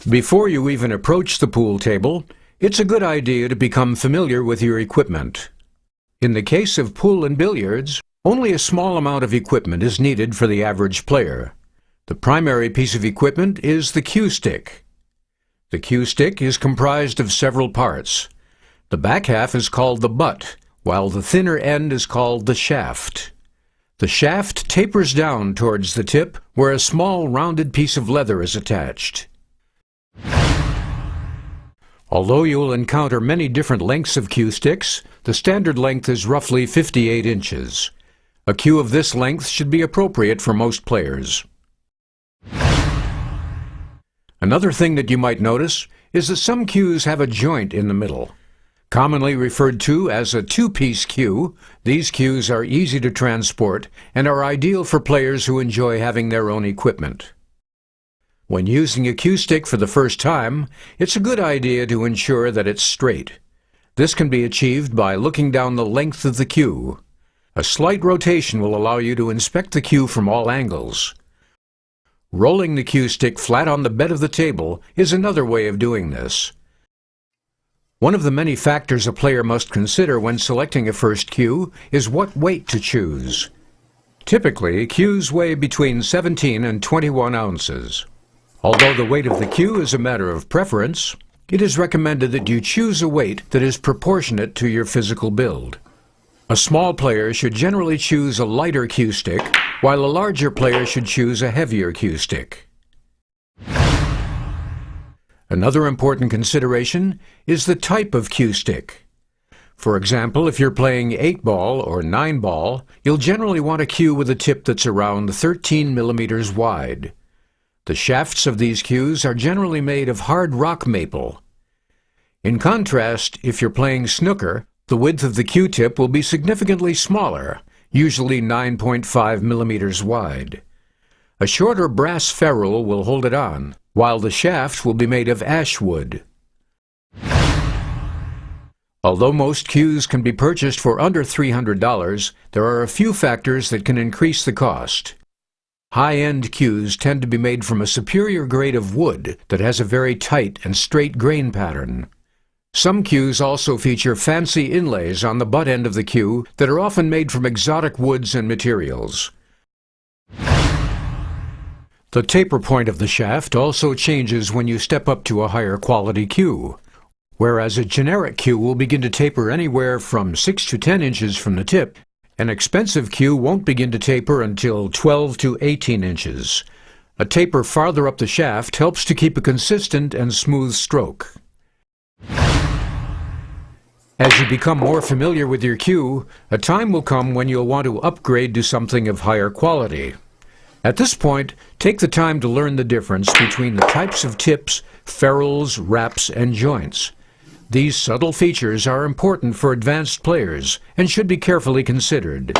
Before you even approach the pool table, it's a good idea to become familiar with your equipment. In the case of pool and billiards, only a small amount of equipment is needed for the average player. The primary piece of equipment is the cue stick. The cue stick is comprised of several parts. The back half is called the butt, while the thinner end is called the shaft. The shaft tapers down towards the tip, where a small rounded piece of leather is attached. Although you will encounter many different lengths of cue sticks, the standard length is roughly 58 inches. A cue of this length should be appropriate for most players. Another thing that you might notice is that some cues have a joint in the middle. Commonly referred to as a two-piece cue, these cues are easy to transport and are ideal for players who enjoy having their own equipment. When using a cue stick for the first time, it's a good idea to ensure that it's straight. This can be achieved by looking down the length of the cue. A slight rotation will allow you to inspect the cue from all angles. Rolling the cue stick flat on the bed of the table is another way of doing this. One of the many factors a player must consider when selecting a first cue is what weight to choose. Typically, cues weigh between 17 and 21 ounces. Although the weight of the cue is a matter of preference, it is recommended that you choose a weight that is proportionate to your physical build. A small player should generally choose a lighter cue stick, while a larger player should choose a heavier cue stick. Another important consideration is the type of cue stick. For example, if you're playing 8-ball or 9-ball, you'll generally want a cue with a tip that's around 13 millimeters wide. The shafts of these cues are generally made of hard rock maple. In contrast, if you're playing snooker, the width of the cue tip will be significantly smaller, usually 9.5 millimeters wide. A shorter brass ferrule will hold it on, while the shaft will be made of ash wood. Although most cues can be purchased for under $300, there are a few factors that can increase the cost. High-end cues tend to be made from a superior grade of wood that has a very tight and straight grain pattern. Some cues also feature fancy inlays on the butt end of the cue that are often made from exotic woods and materials. The taper point of the shaft also changes when you step up to a higher quality cue. Whereas a generic cue will begin to taper anywhere from 6 to 10 inches from the tip, an expensive cue won't begin to taper until 12 to 18 inches. A taper farther up the shaft helps to keep a consistent and smooth stroke. As you become more familiar with your cue, a time will come when you'll want to upgrade to something of higher quality. At this point, take the time to learn the difference between the types of tips, ferrules, wraps, and joints. These subtle features are important for advanced players and should be carefully considered.